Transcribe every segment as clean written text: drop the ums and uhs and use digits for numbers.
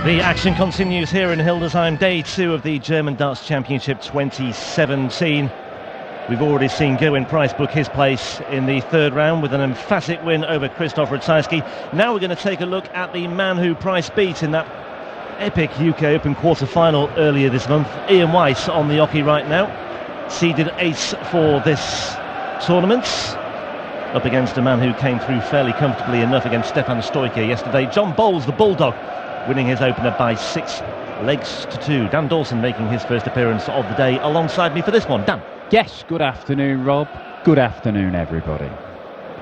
The action continues here in Hildesheim, day 2 of the German Darts Championship 2017. We've already seen Gerwyn Price book his place in the third round with an emphatic win over Krzysztof Ratajski. Now we're going to take a look at the man who Price beat in that epic UK Open quarter-final earlier this month, Ian White, on the hockey right now. Seeded ace for this tournament, up against a man who came through fairly comfortably enough against Stefan Stoiker yesterday. John Bowles, the Bulldog, winning his opener by 6 legs to 2. Dan Dawson making his first appearance of the day alongside me for this one. Dan. Yes, good afternoon, Rob. Good afternoon, everybody.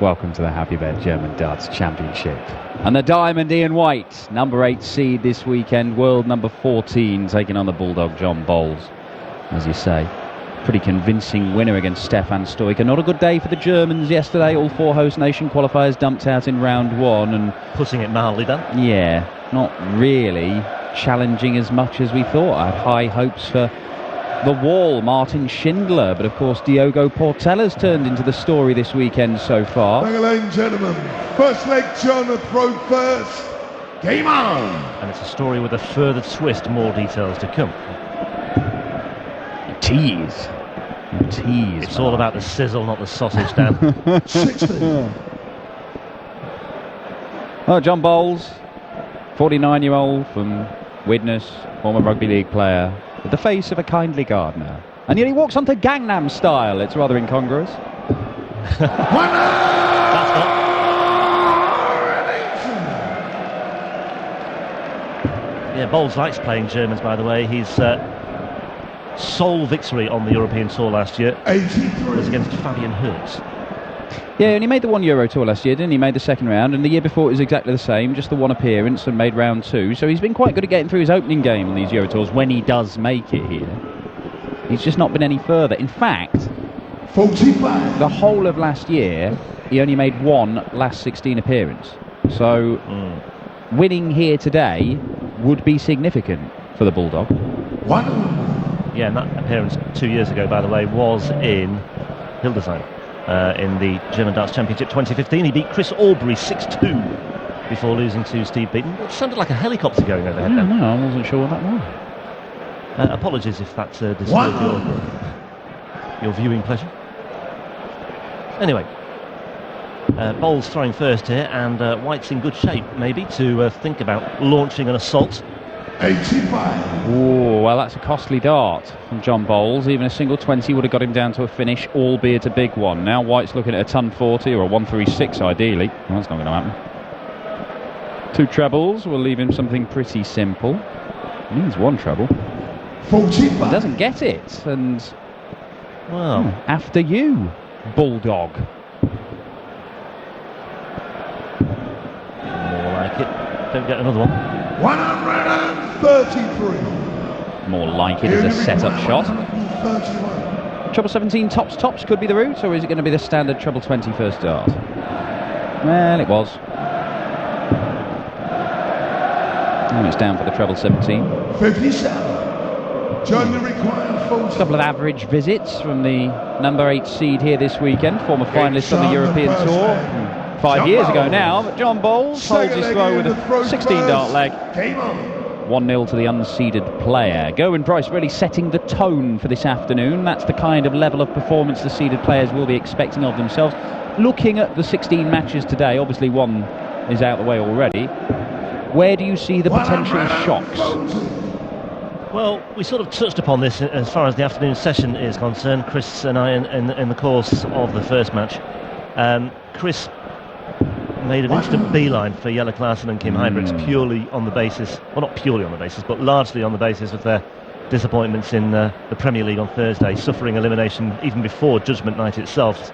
Welcome to the HappyBet German Darts Championship. And the Diamond Ian White, number 8 seed this weekend, world number 14, taking on the Bulldog John Bowles. As you say, pretty convincing winner against Stefan Stoiker. Not a good day for the Germans yesterday. All 4 host nation qualifiers dumped out in round 1. And putting it mildly, Dan. Yeah, not really challenging as much as we thought. I had high hopes for the wall, Martin Schindler, but of course Diogo Portella's turned into the story this weekend so far. Ladies and gentlemen, first leg John will throw first. Game on! And it's a story with a further twist, more details to come. Tease. It's all about the sizzle, not the sausage, Dan. 60. Oh, John Bowles, 49-year-old from Widnes, former rugby league player, with the face of a kindly gardener. And yet he walks onto Gangnam Style. It's rather incongruous. Yeah, Bowles likes playing Germans, by the way. His sole victory on the European Tour last year 83. was against Fabian Hurst. Yeah, and he made the one Euro Tour last year, didn't he? He made the second round, and the year before it was exactly the same, just the one appearance, and made round 2. So he's been quite good at getting through his opening game on these Euro Tours when he does make it here. He's just not been any further. In fact, 45. the whole of last year, he only made 1 last 16 appearance. So winning here today would be significant for the Bulldog. 1. Yeah, and that appearance 2 years ago, by the way, was in Hildesheim. In the German Darts Championship 2015, he beat Chris Aubrey 6-2 before losing to Steve Beaton. It sounded like a helicopter going overhead. No, I wasn't sure what that was. Apologies if that disturbed your viewing pleasure. Anyway, Bowles throwing first here, and White's in good shape, maybe, to think about launching an assault. 85. Oh, well, that's a costly dart from John Bowles. Even a single 20 would have got him down to a finish, albeit a big one. Now White's looking at a ton 40 or a 136 ideally. Well, that's not going to happen. 2 trebles will leave him something pretty simple. He needs 1 treble. 45. Doesn't get it, and Well, after you, Bulldog. more like it. Don't get another one. 133. More like it as a setup shot. 131. Treble 17 tops could be the route, or is it going to be the standard treble 20 first dart? Well, it was. And it's down for the treble 17. 57. John, the required 40. A couple of average visits from the number 8 seed here this weekekend, former finalist on the European Tour. 5 years ago now, but John Bowles holds his throw with a 16 dart leg. Game on. 1-0 to the unseeded player. Gerwyn Price really setting the tone for this afternoon. That's the kind of level of performance the seeded players will be expecting of themselves. Looking at the 16 matches today, obviously one is out of the way already. Where do you see the potential shocks? Well, we sort of touched upon this as far as the afternoon session is concerned, Chris and I, in the course of the first match. Chris made an instant beeline for Jelle Klaassen and Kim Huybrechts purely on the basis, well, not purely on the basis, but largely on the basis of their disappointments in the Premier League on Thursday, suffering elimination even before Judgment Night itself.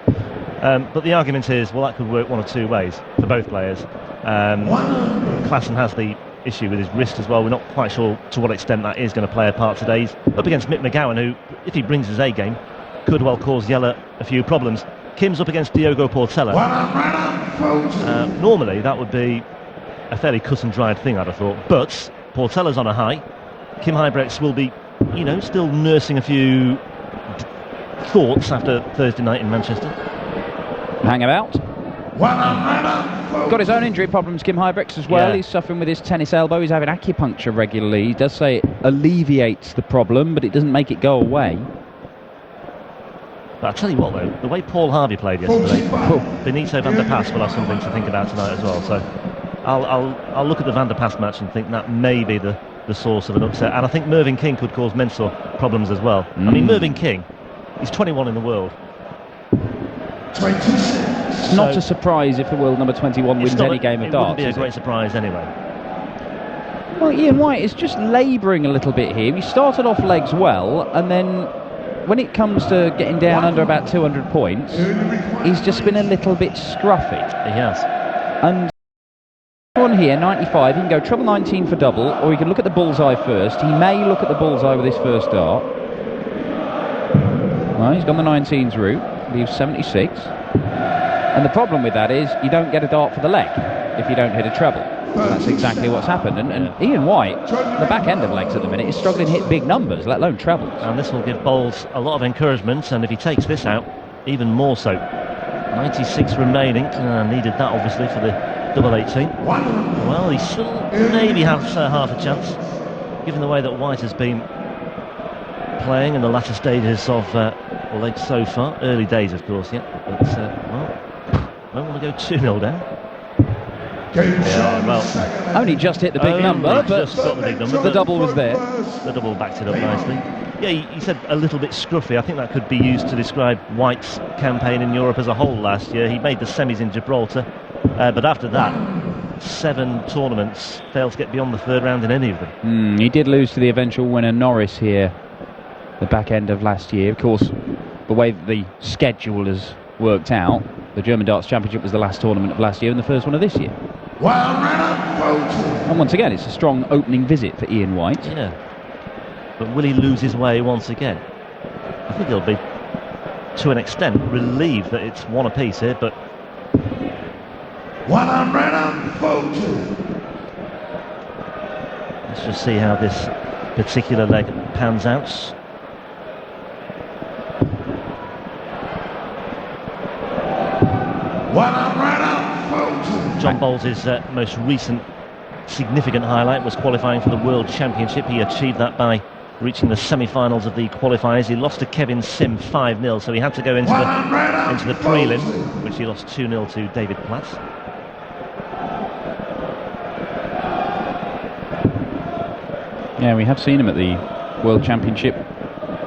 But the argument is, well, that could work one of 2 ways for both players. Klaassen has the issue with his wrist as well. We're not quite sure to what extent that is going to play a part today. He's up against Mick McGowan, who, if he brings his A game, could well cause Jelle a few problems. Kim's up against Diogo Portela. Normally that would be a fairly cut and dried thing, I'd have thought, but Portella's on a high. Kim Huybrechts will be, still nursing a few thoughts after Thursday night in Manchester. Hang about. Got his own injury problems, Kim Huybrechts, as well. Yeah. He's suffering with his tennis elbow. He's having acupuncture regularly. He does say it alleviates the problem, but it doesn't make it go away. But I'll tell you what, though, the way Paul Harvey played yesterday, Benito van der Pas will have something to think about tonight as well. So I'll look at the van der Pas match and think that may be the source of an upset. And I think Mervyn King could cause Mensah problems as well. I mean, Mervyn King, he's 21 in the world. 26. It's not a surprise if the world number 21 wins any game of darts. It wouldn't be a great surprise anyway. Well, Ian White is just labouring a little bit here. He started off legs well, and then when it comes to getting down under about 200 points, he's just been a little bit scruffy. He has. And on here, 95, he can go treble 19 for double, or he can look at the bullseye first. He may look at the bullseye with his first dart. Well, he's gone the 19s route, leaves 76. And the problem with that is you don't get a dart for the leg if you don't hit a treble. So that's exactly what's happened. And Ian White, the back end of legs at the minute, is struggling to hit big numbers, let alone trebles. And this will give Bowles a lot of encouragement, and if he takes this out, even more so. 96 remaining, needed that obviously for the double 18. Well, he still maybe has half a chance, given the way that White has been playing in the latter stages of legs so far. Early days, of course, yeah. But, don't want to go 2-0 down. Yeah, well, only just hit the big number, but just got the big number. The double was there. The double backed it up nicely. Yeah, he said a little bit scruffy. I think that could be used to describe White's campaign in Europe as a whole last year. He made the semis in Gibraltar, but after that, 7 tournaments, failed to get beyond the third round in any of them. He did lose to the eventual winner Norris here, the back end of last year. Of course, the way that the schedule has worked out, the German Darts Championship was the last tournament of last year and the first one of this year. And once again, it's a strong opening visit for Ian White. Yeah. But will he lose his way once again? I think he'll be, to an extent, relieved that it's one apiece here, but... 140. Let's just see how this particular leg pans out. John Bowles' most recent significant highlight was qualifying for the World Championship. He achieved that by reaching the semi-finals of the qualifiers. He lost to Kevin Sim 5-0, so he had to go into the prelim, which he lost 2-0 to David Platt. Yeah, we have seen him at the World Championship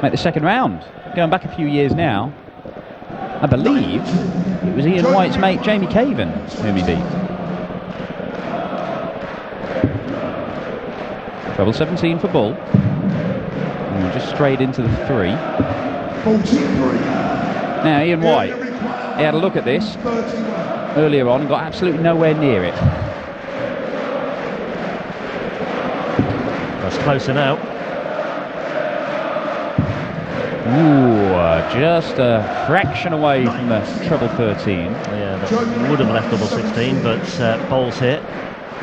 make the second round. Going back a few years now, I believe it was Ian White's mate Jamie Caven whom he beat. Treble 17 for Bull. And just straight into the 3. 43. Now Ian White, he had a look at this earlier on and got absolutely nowhere near it. That's closer now. Ooh, just a fraction away from the treble 13. Yeah, that would have left double 16, but Bowles here.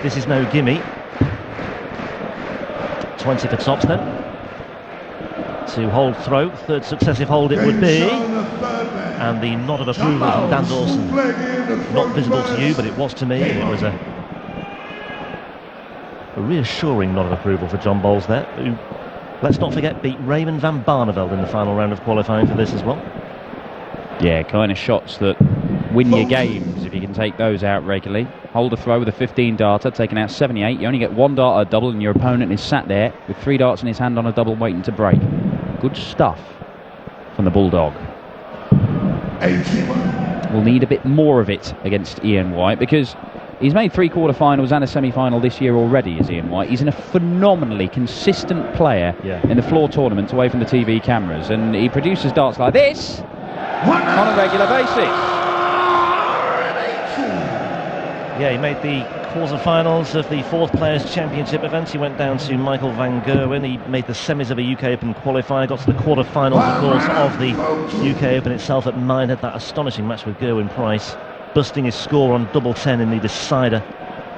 This is no gimme. 20 for tops then. To hold throw, third successive hold it would be. And the nod of approval from Dan Dawson. Not visible to you, but it was to me. It was a reassuring nod of approval for John Bowles there, who, let's not forget, beat Raymond van Barneveld in the final round of qualifying for this as well. Yeah, kind of shots that win your games if you can take those out regularly. Hold a throw with a 15 darter, taking out 78. You only get 1 dart at a double, and your opponent is sat there with 3 darts in his hand on a double waiting to break. Good stuff from the Bulldog. 81. We'll need a bit more of it against Ian White, because he's made 3 quarterfinals and a semi-final this year already, is Ian White. He's a phenomenally consistent player in the floor tournaments away from the TV cameras, and he produces darts like this on a regular basis. Yeah, he made the quarter-finals of the 4th Players' Championship event. He went down to Michael van Gerwen. He made the semis of a UK Open qualifier, got to the quarter-finals, of course, of the UK Open itself at Minehead. That astonishing match with Gerwin Price, busting his score on double 10 in the decider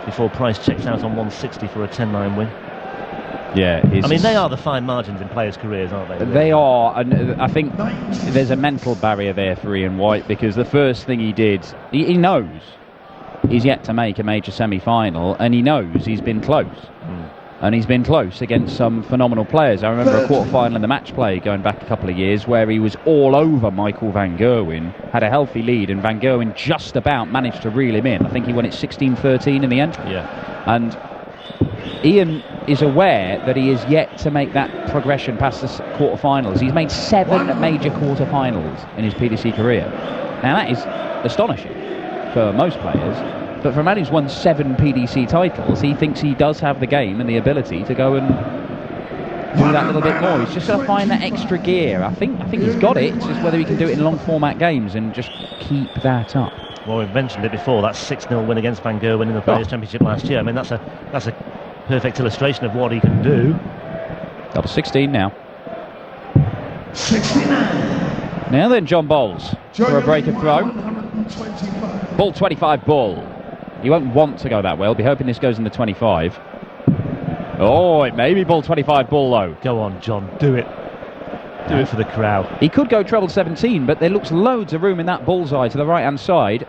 before Price checks out on 160 for a 10-9 win. Yeah, I mean, they are the fine margins in players' careers, aren't they? They are, and I think there's a mental barrier there for Ian White, because the first thing he did, he knows He's yet to make a major semi-final, and he knows he's been close. And he's been close against some phenomenal players. I remember a quarter-final in the match play going back a couple of years where he was all over Michael van Gerwen, had a healthy lead, and van Gerwen just about managed to reel him in. I think he won it 16-13 in the end. Yeah. And Ian is aware that he is yet to make that progression past the quarter-finals. He's made 7 major quarter-finals in his PDC career. Now that is astonishing for most players. But for a man who's won 7 PDC titles, he thinks he does have the game and the ability to go and do that little bit more. He's just got to find that extra gear. I think he's got it. It's just whether he can do it in long format games and just keep that up. Well, we've mentioned it before, that 6-0 win against Van Gerwen in the Players' Championship last year. I mean, that's a perfect illustration of what he can do. Double 16 now. 69. Now then, John Bowles for a break of throw. Ball 25 ball. He won't want to go that way. He'll be hoping this goes in the 25. Oh, it may be ball 25 ball though. Go on, John, do it. Do it for the crowd. He could go treble 17, but there looks loads of room in that bullseye to the right-hand side.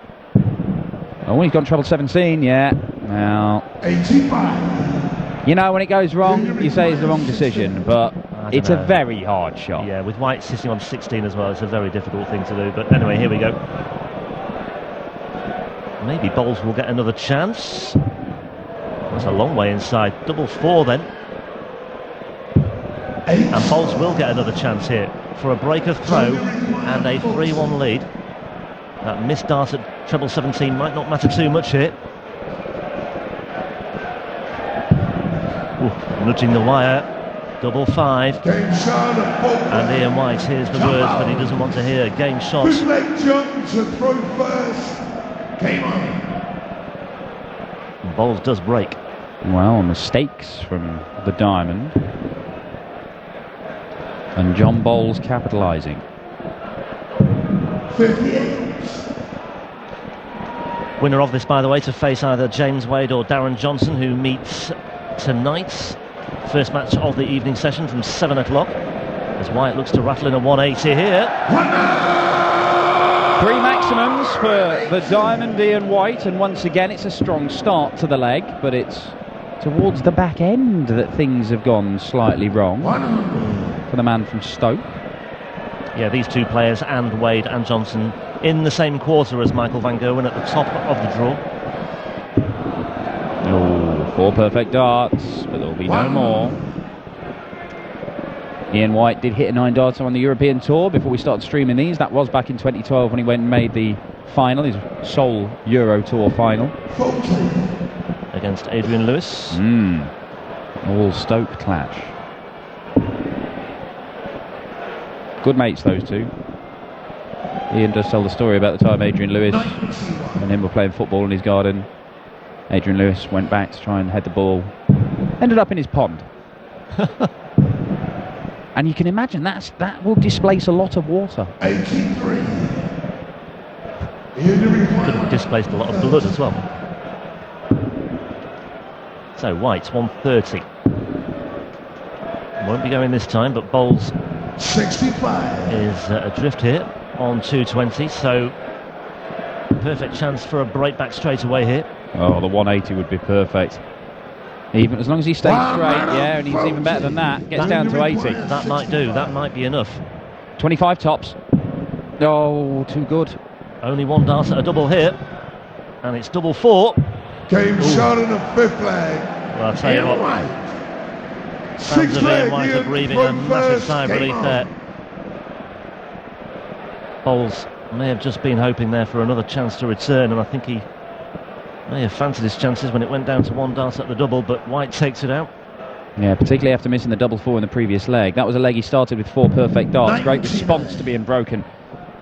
Oh, he's gone treble 17, yeah. Now, 85. You know, when it goes wrong, you say it's the wrong decision, but it's a very hard shot. Yeah, with White sitting on 16 as well, it's a very difficult thing to do. But anyway, here we go. Maybe Bowles will get another chance. That's a long way inside. Double 4 then. And Bowles will get another chance here for a break of throw and a 3-1 lead. That missed dart at treble 17 might not matter too much here. Ooh, nudging the wire. Double 5. And Ian White hears the words that he doesn't want to hear. Game shot. Bootleg jump to throw first. Game on. Bowles does break. Well, mistakes from the diamond. And John Bowles capitalising. 58. Winner of this, by the way, to face either James Wade or Darren Johnson, who meets tonight. First match of the evening session from 7 o'clock. As White looks to rattle in a 180 here. 3 maximums for the diamond, Ian White, and once again it's a strong start to the leg, but it's towards the back end that things have gone slightly wrong for the man from Stoke. Yeah, these two players, and Wade and Johnson, in the same quarter as Michael van Gerwen at the top of the draw. Oh, 4 perfect darts, but there'll be no more. Ian White did hit a 9 darter on the European Tour before we started streaming these. That was back in 2012 when he went and made the final, his sole Euro Tour final. Against Adrian Lewis. All Stoke clash. Good mates, those two. Ian does tell the story about the time Adrian Lewis and him were playing football in his garden. Adrian Lewis went back to try and head the ball. Ended up in his pond. And you can imagine that will displace a lot of water. 83. Could have displaced a lot of blood as well. So White 130. Won't be going this time, but Bowles 65 is adrift here on 220. So perfect chance for a break back straight away here. Oh, the 180 would be perfect. Even as long as he stays straight, yeah, and he's even better than that. Gets down to 80. That might do. That might be enough. 25 tops. Oh, too good. Only 1 dart at a double here, and it's double 4. Game shot in the 5th leg. Well, I'll tell you what. Fans of Ian White are breathing a massive sigh of relief there. Bowles may have just been hoping there for another chance to return, and I think he may have fancied his chances when it went down to 1 dart at the double, but White takes it out. Yeah, particularly after missing the double 4 in the previous leg. That was a leg he started with 4 perfect darts. Great response to being broken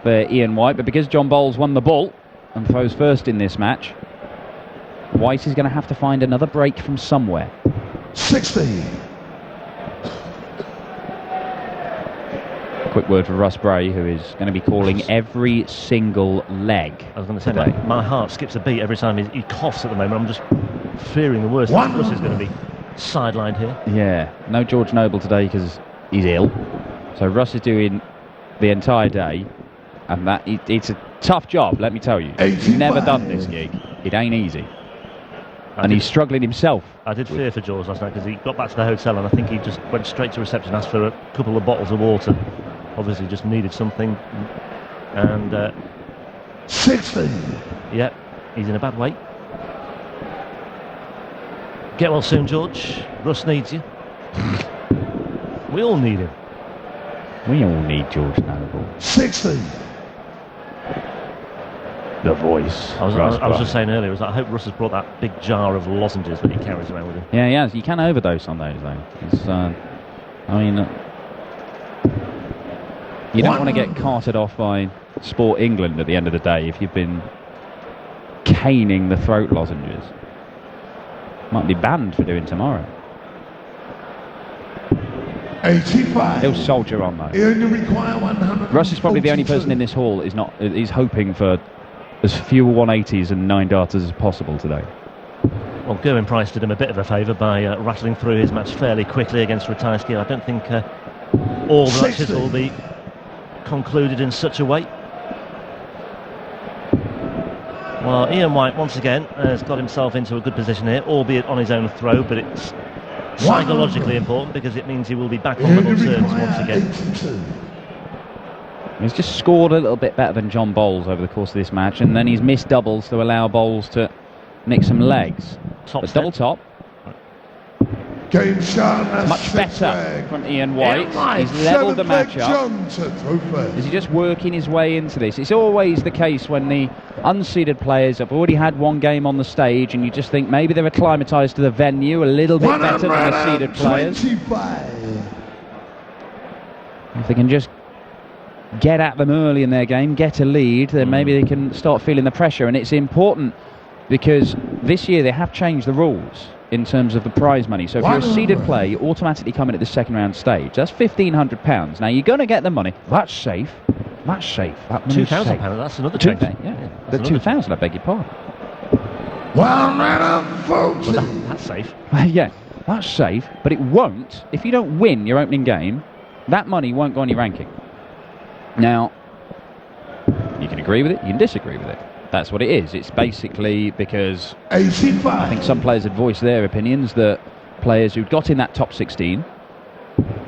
for Ian White, but because John Bowles won the ball and throws first in this match, White is going to have to find another break from somewhere. 60. Quick word for Russ Bray, who is going to be calling every single leg. I was going to say, my heart skips a beat every time he coughs at the moment. I'm just fearing the worst. Russ is going to be sidelined here. Yeah, no George Noble today because he's ill. So Russ is doing the entire day, and that it's Tough job, let me tell you. He's never done this gig. It ain't easy. And he's struggling himself. I did fear for George last night because he got back to the hotel and I think he just went straight to reception, asked for a couple of bottles of water. Obviously just needed something. And 60. Yeah, he's in a bad way. Get well soon, George. Russ needs you. We all need him. We all need George Noble. 60. The voice. I was just saying earlier, I hope Russ has brought that big jar of lozenges that he carries around with him. Yeah, he has. You can overdose on those, though. You don't want to get carted off by Sport England at the end of the day if you've been caning the throat lozenges. Might be banned for doing tomorrow. 85. He'll soldier on, though. He only require 100. Russ is probably the only person in this hall is hoping for as few 180s and 9 darters as possible today. Well, Gerwyn Price did him a bit of a favour by rattling through his match fairly quickly against Ratajski. I don't think all the matches will be concluded in such a way. Well, Ian White once again has got himself into a good position here, albeit on his own throw, but it's psychologically important because it means he will be back on level terms once again. 82. He's just scored a little bit better than John Bowles over the course of this match, and then he's missed doubles to allow Bowles to nick some legs. But double top. Game shot. Much better from Ian White. He's levelled the match up. Is he just working his way into this? It's always the case when the unseeded players have already had one game on the stage and you just think maybe they're acclimatised to the venue a little bit better than the seeded players. If they can just get at them early in their game, get a lead, then maybe they can start feeling the pressure. And it's important because this year they have changed the rules in terms of the prize money. So if you're a seeded player, you automatically come in at the second round stage. That's £1,500. Now you're going to get the money. That's safe. That's safe. That £2,000. That's another change. The 2,000. I beg your pardon. That's safe. Yeah, that's safe. But it won't. If you don't win your opening game, that money won't go on your ranking. Now, you can agree with it. You can disagree with it. That's what it is. It's basically because 85. I think some players had voiced their opinions that players who got in that top 16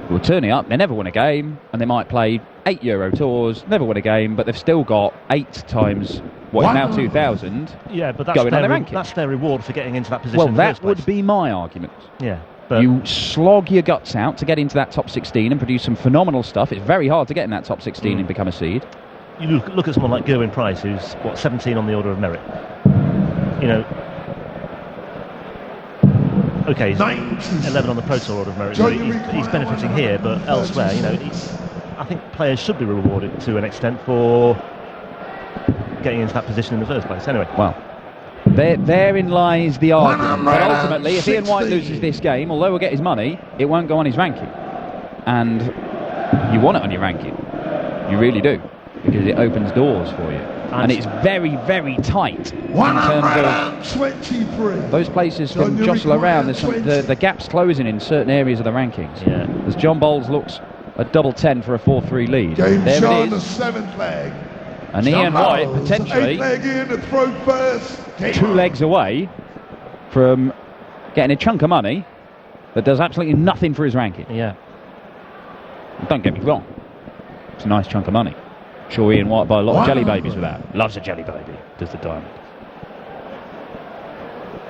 who are turning up, they never win a game, and they might play 8 Euro tours, never win a game, but they've still got 8 times what is now 2,000 but going on their ranking. That's their reward for getting into that position. Well, in the that first place. would be my argument. Yeah. But you slog your guts out to get into that top 16 and produce some phenomenal stuff. It's very hard to get in that top 16 and become a seed. You look at someone like Gerwyn Price, who's 17 on the order of merit. You know, okay, he's 11 on the Pro Tour order of merit. So he's benefiting here, but elsewhere, you know, I think players should be rewarded to an extent for getting into that position in the first place. Anyway, well, therein lies the argument. But ultimately, if Ian White loses this game, although he'll get his money, it won't go on his ranking. And you want it on your ranking. You really do. Because it opens doors for you. And it's very, very tight in terms of 23. those places can jostle around. There's the gaps closing in certain areas of the rankings. Yeah. As John Bowles looks a double 10 for a 4-3 lead. Game there shot it the is. 7th leg. And Ian White potentially 8 leg in the throw first. 2 legs away from getting a chunk of money that does absolutely nothing for his ranking. Yeah. Don't get me wrong. It's a nice chunk of money. Sure, Ian White buy a lot of jelly babies with that. Loves a jelly baby, does the Diamond.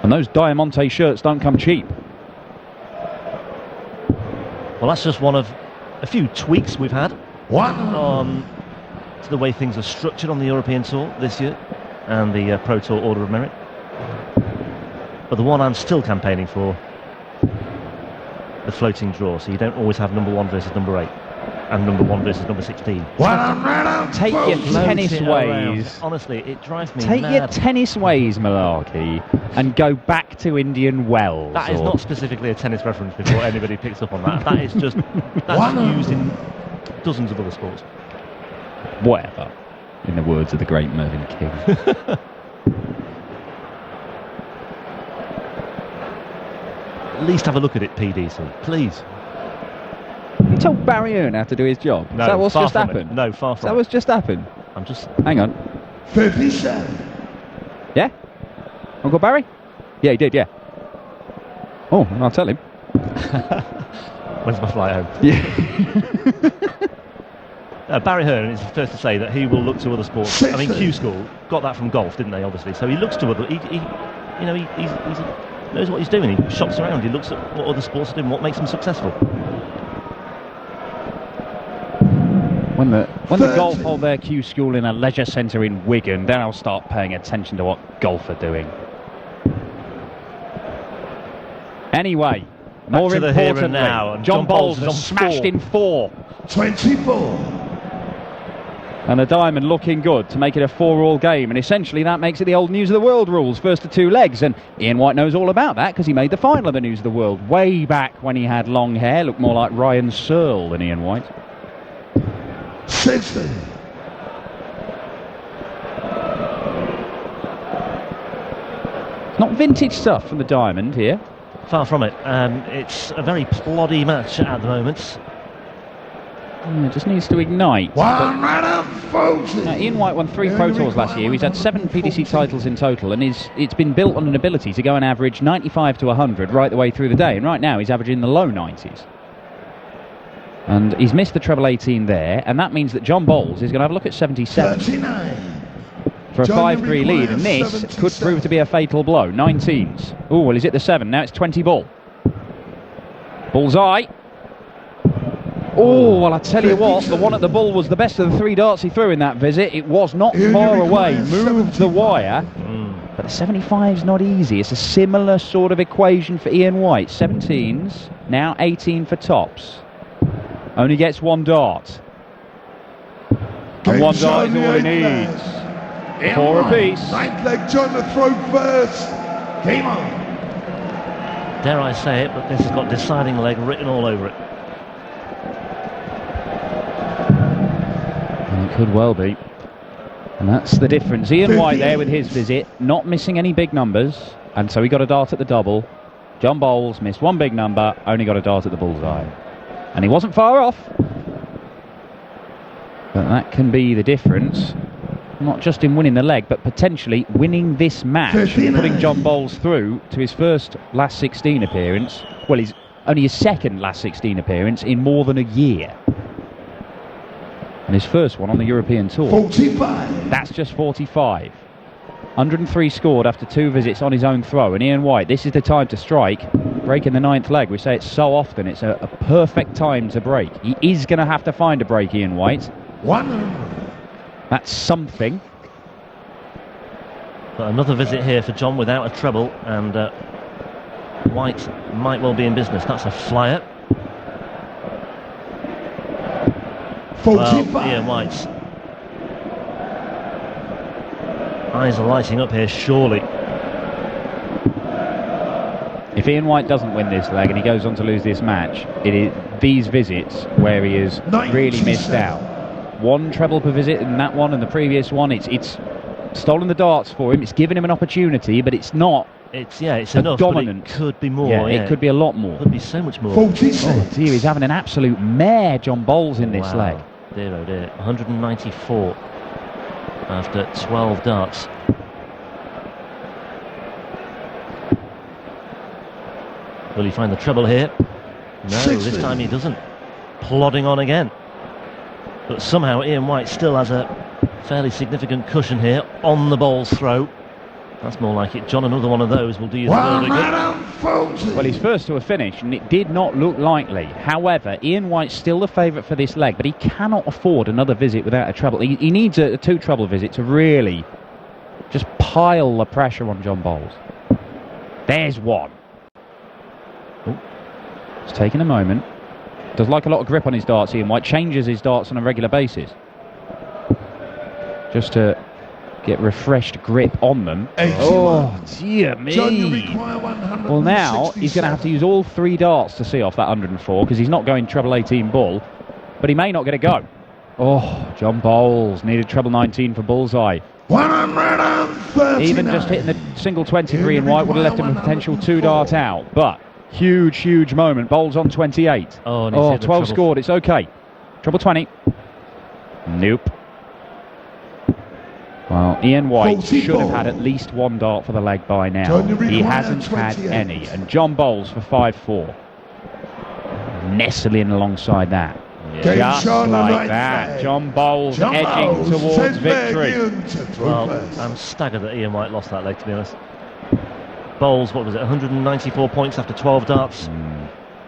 And those Diamante shirts don't come cheap. Well, that's just one of a few tweaks we've had to the way things are structured on the European Tour this year and the Pro Tour order of merit. But the one I'm still campaigning for, the floating draw, so you don't always have number 1 versus number 8. And number 1 versus number 16. Take your tennis ways. Honestly, it drives me mad. Take your tennis ways, malarkey, and go back to Indian Wells. That is not specifically a tennis reference before anybody picks up on that. That is just, that's used in dozens of other sports. Whatever, in the words of the great Mervyn King. At least have a look at it, PDC, please. You told Barry Earn how to do his job. No, is that what's just happened? No, far from it. That was just happened. I'm just... Hang on. 57. Yeah? Uncle Barry? Yeah, he did, yeah. Oh, I'll tell him. When's my flight home? Yeah. Barry Hearn is the first to say that he will look to other sports. I mean, Q School got that from golf, didn't they? Obviously, so he looks to other. He knows what he's doing. He shops around. He looks at what other sports are doing, what makes them successful. When the golf hold their Q School in a leisure centre in Wigan, then I'll start paying attention to what golf are doing. Anyway, more to the importantly, here and now, and John Bowles has smashed four. in 4. 24. And the diamond looking good to make it a 4-all game, and essentially that makes it the old News of the World rules, first to 2 legs, and Ian White knows all about that because he made the final of the News of the World way back when he had long hair, looked more like Ryan Searle than Ian White. 60. It's not vintage stuff from the diamond here. Far from it. It's a very ploddy match at the moment. It just needs to ignite. Now, Ian White won 3 Pro Tours last year. He's had 7 PDC titles in total, and it's been built on an ability to go and average 95 to 100 right the way through the day. And right now he's averaging the low 90s. And he's missed the treble 18 there, and that means that John Bowles is going to have a look at 77 for a 5-3 lead, and this could prove to be a fatal blow. 19s. Oh, well, he's hit the 7. Now it's 20 ball. Bullseye. Oh, well, I tell you what, the one at the bull was the best of the 3 darts he threw in that visit. It was not far away, moved the wire, but the 75's not easy. It's a similar sort of equation for Ian White. 17s, now 18 for tops. Only gets 1 dart. And 1 dart is all he needs. 4 apiece. 9th leg, John the throw first. Game on. Dare I say it, but this has got deciding leg written all over it. And it could well be. And that's the difference. Ian White there with his visit, not missing any big numbers, and so he got a dart at the double. John Bowles missed 1 big number, only got a dart at the bullseye. And he wasn't far off. But that can be the difference. Not just in winning the leg, but potentially winning this match and putting John Bowles through to his first last 16 appearance. Well, he's only his second last 16 appearance in more than a year. And his first one on the European Tour. 45. That's just 45. 103 scored after 2 visits on his own throw. And Ian White, this is the time to strike. Breaking the 9th leg. We say it so often. It's a perfect time to break. He is going to have to find a break, Ian White. 100. That's something. But another visit here for John without a treble, and White might well be in business. That's a flyer. 45. Well, Ian White's eyes are lighting up here, surely. If Ian White doesn't win this leg and he goes on to lose this match, it is these visits where he has really missed out. 1 treble per visit in that one and the previous one. It's stolen the darts for him. It's given him an opportunity, but it's not. It's enough. Dominant. But it could be more. Yeah, it could be a lot more. Could be so much more. 46. Oh dear, he's having an absolute mare, John Bowles, in this leg. Dear oh dear. 194 after 12 darts. Will he find the treble here? No, 60. this time he doesn't. Plodding on again. But somehow Ian White still has a fairly significant cushion here on the Bowles throw. That's more like it. John, another one of those will do you the world of good. Well, he's first to a finish, and it did not look likely. However, Ian White's still the favourite for this leg, but he cannot afford another visit without a treble. He needs a 2 treble visit to really just pile the pressure on John Bowles. There's 1. It's taking a moment. Does like a lot of grip on his darts, Ian White. Changes his darts on a regular basis. Just to get refreshed grip on them. 81. Oh, dear me. John, you require 167. Well, now he's going to have to use all 3 darts to see off that 104 because he's not going treble 18 bull, but he may not get a go. Oh, John Bowles needed treble 19 for bullseye. 139. Even just hitting the single 23 in White would have left him a potential 2 dart out, but huge moment. Bowles on 28. Oh, 12 scored. It's okay. Treble 20. Nope. Well, Ian White 44. should have had at least one dart for the leg by now. He hasn't had any. And John Bowles for 5-4. Nestling alongside that. Just like that. John Bowles edging towards victory. Well, I'm staggered that Ian White lost that leg, to be honest. Bowles, what was it, 194 points after 12 darts?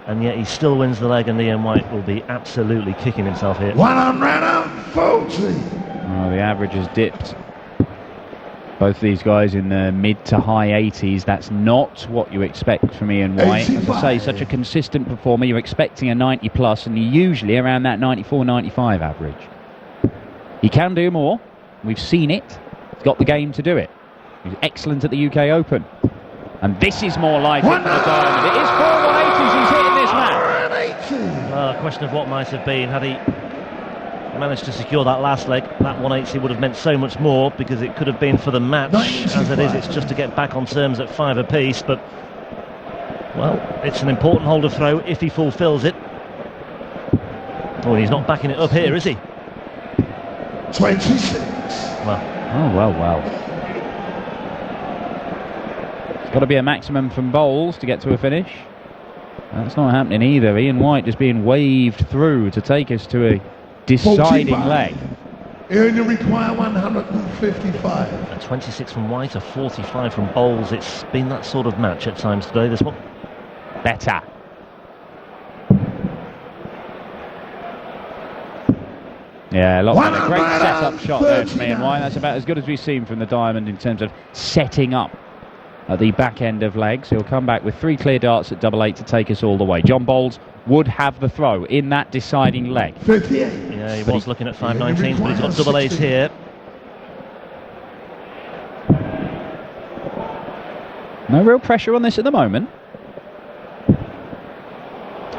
And yet he still wins the leg, and Ian White will be absolutely kicking himself here. 140. Oh, the average has dipped. Both these guys in the mid to high 80s. That's not what you expect from Ian White. 85. As I say, such a consistent performer. You're expecting a 90 plus, and usually around that 94, 95 average. He can do more. We've seen it. He's got the game to do it. He's excellent at the UK Open. And this is more like it for the Diamond. It is 4 180s he's hitting this match. Well, a question of what might have been had he managed to secure that last leg. That 180 would have meant so much more, because it could have been for the match. 95. As it is, it's just to get back on terms at 5 apiece. But, well, it's an important hole to throw if he fulfills it. Oh, and he's not backing it up here, is he? 26. Well. Oh, well. It's got to be a maximum from Bowles to get to a finish. That's not happening either. Ian White just being waved through to take us to a deciding 45. Leg. Here you require 155. A 26 from White, a 45 from Bowles. It's been that sort of match at times today, this one. Better. Yeah, a lot better. Great set-up shot there from Ian White. That's about as good as we've seen from the Diamond in terms of setting up at the back end of legs. He'll come back with 3 clear darts at 8-8 to take us all the way. John Bowles would have the throw in that deciding leg. 58. Yeah, he was looking at 5-19s, but he's got 8-8s here. No real pressure on this at the moment.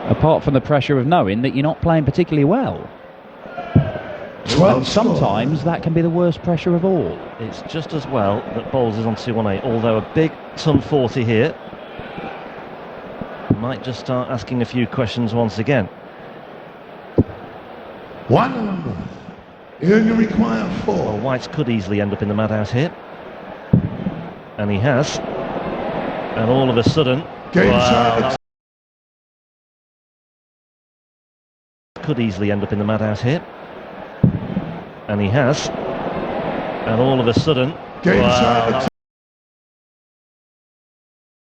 Apart from the pressure of knowing that you're not playing particularly well. And sometimes that can be the worst pressure of all. It's just as well that Bowles is on 2-1-8, although a big ton 40 here. Might just start asking a few questions once again. 1. Here you require 4. Well, White could easily end up in the madhouse here. And he has. And all of a sudden... could easily end up in the madhouse here. And he has. And all of a sudden...